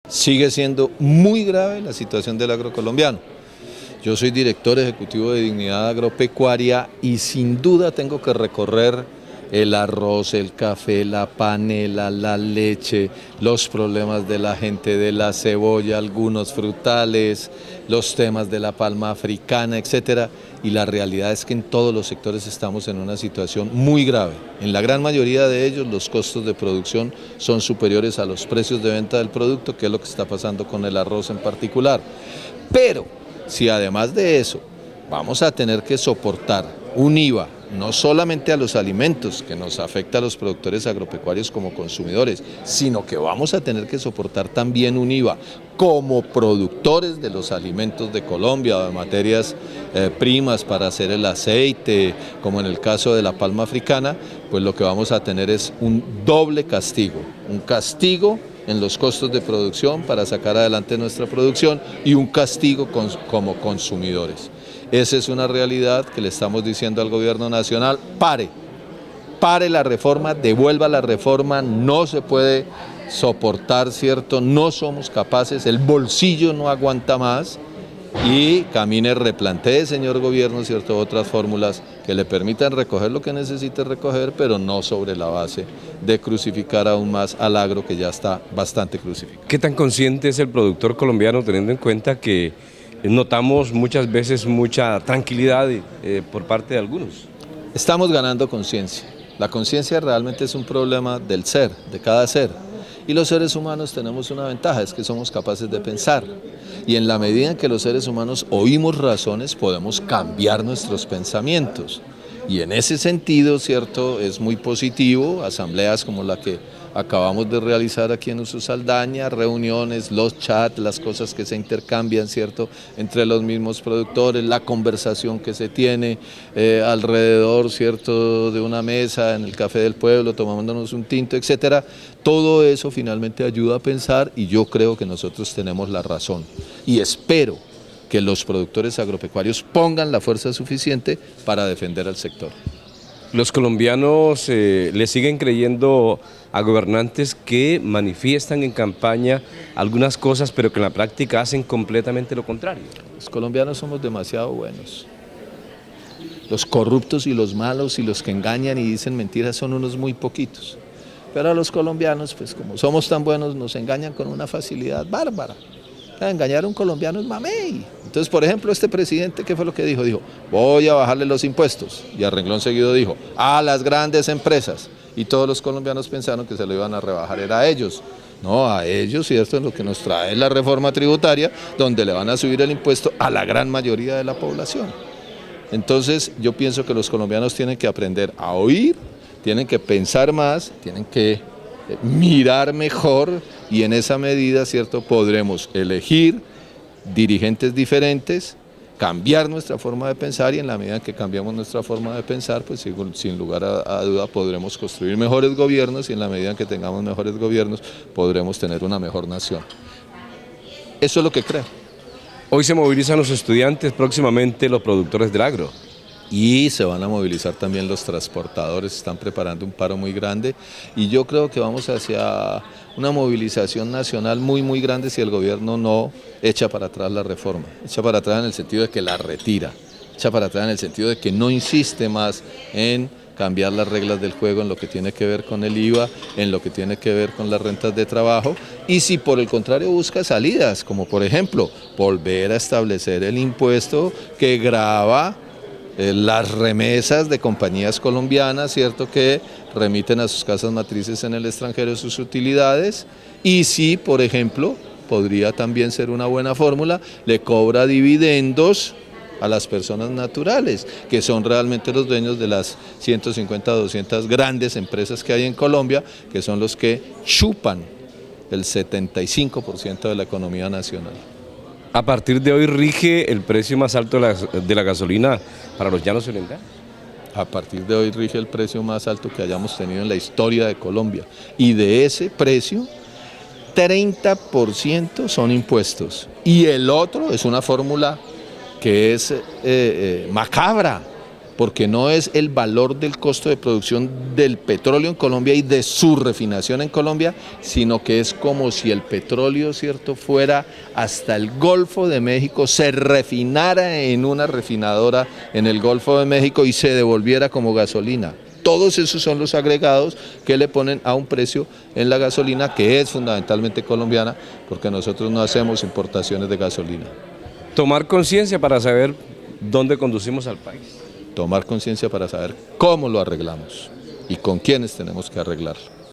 Sigue siendo muy grave la situación del agro colombiano. Yo soy director ejecutivo de Dignidad Agropecuaria y sin duda tengo que recorrer el arroz, el café, la panela, la leche, los problemas de la gente de la cebolla, algunos frutales, los temas de la palma africana, etcétera. Y la realidad es que en todos los sectores estamos en una situación muy grave. En la gran mayoría de ellos los costos de producción son superiores a los precios de venta del producto, que es lo que está pasando con el arroz en particular. Pero si además de eso vamos a tener que soportar un IVA, no solamente a los alimentos, que nos afecta a los productores agropecuarios como consumidores, sino que vamos a tener que soportar también un IVA como productores de los alimentos de Colombia, o de materias primas para hacer el aceite, como en el caso de la palma africana, pues lo que vamos a tener es un doble castigo, un castigo en los costos de producción para sacar adelante nuestra producción y un castigo como consumidores. Esa es una realidad que le estamos diciendo al gobierno nacional: pare la reforma, devuelva la reforma, no se puede soportar, ¿cierto? No somos capaces, el bolsillo no aguanta más y camine, replantee, señor gobierno, ¿cierto?, otras fórmulas que le permitan recoger lo que necesite recoger, pero no sobre la base de crucificar aún más al agro, que ya está bastante crucificado. ¿Qué tan consciente es el productor colombiano, teniendo en cuenta que notamos muchas veces mucha tranquilidad por parte de algunos? Estamos ganando conciencia. La conciencia realmente es un problema del ser, de cada ser. Y los seres humanos tenemos una ventaja, es que somos capaces de pensar. Y en la medida en que los seres humanos oímos razones, podemos cambiar nuestros pensamientos. Y en ese sentido, ¿cierto?, es muy positivo asambleas como la que acabamos de realizar aquí en Uso Saldaña, reuniones, los chats, las cosas que se intercambian, ¿cierto?, entre los mismos productores, la conversación que se tiene alrededor, ¿cierto?, de una mesa en el Café del Pueblo, tomándonos un tinto, etcétera. Todo eso finalmente ayuda a pensar y yo creo que nosotros tenemos la razón. Y espero que los productores agropecuarios pongan la fuerza suficiente para defender al sector. Los colombianos le siguen creyendo a gobernantes que manifiestan en campaña algunas cosas, pero que en la práctica hacen completamente lo contrario. Los colombianos somos demasiado buenos. Los corruptos y los malos y los que engañan y dicen mentiras son unos muy poquitos. Pero a los colombianos, pues como somos tan buenos, nos engañan con una facilidad bárbara. Engañar a un colombiano es mamey. Entonces, por ejemplo, este presidente, ¿qué fue lo que dijo? Dijo, voy a bajarle los impuestos. Y a renglón seguido dijo, a las grandes empresas. Y todos los colombianos pensaron que se lo iban a rebajar, era a ellos. No, a ellos, ¿cierto? Es lo que nos trae la reforma tributaria, donde le van a subir el impuesto a la gran mayoría de la población. Entonces, yo pienso que los colombianos tienen que aprender a oír, tienen que pensar más, tienen que mirar mejor y en esa medida, ¿cierto?, podremos elegir dirigentes diferentes, cambiar nuestra forma de pensar y en la medida en que cambiamos nuestra forma de pensar, pues sin lugar a duda podremos construir mejores gobiernos y en la medida en que tengamos mejores gobiernos podremos tener una mejor nación. Eso es lo que creo. Hoy se movilizan los estudiantes, próximamente los productores del agro. Y se van a movilizar también los transportadores, están preparando un paro muy grande y yo creo que vamos hacia una movilización nacional muy grande si el gobierno no echa para atrás la reforma, echa para atrás en el sentido de que la retira, echa para atrás en el sentido de que no insiste más en cambiar las reglas del juego en lo que tiene que ver con el IVA, en lo que tiene que ver con las rentas de trabajo y si por el contrario busca salidas, como por ejemplo volver a establecer el impuesto que grava las remesas de compañías colombianas, ¿cierto?, que remiten a sus casas matrices en el extranjero sus utilidades y si, por ejemplo, podría también ser una buena fórmula, le cobra dividendos a las personas naturales, que son realmente los dueños de las 150 o 200 grandes empresas que hay en Colombia, que son los que chupan el 75% de la economía nacional. A partir de hoy rige el precio más alto de la gasolina para los llanos orientales. A partir de hoy rige el precio más alto que hayamos tenido en la historia de Colombia y de ese precio 30% son impuestos y el otro es una fórmula que es macabra, porque no es el valor del costo de producción del petróleo en Colombia y de su refinación en Colombia, sino que es como si el petróleo, ¿cierto?, fuera hasta el Golfo de México, se refinara en una refinadora en el Golfo de México y se devolviera como gasolina. Todos esos son los agregados que le ponen a un precio en la gasolina, que es fundamentalmente colombiana, porque nosotros no hacemos importaciones de gasolina. Tomar conciencia para saber dónde conducimos al país. Tomar conciencia para saber cómo lo arreglamos y con quiénes tenemos que arreglarlo.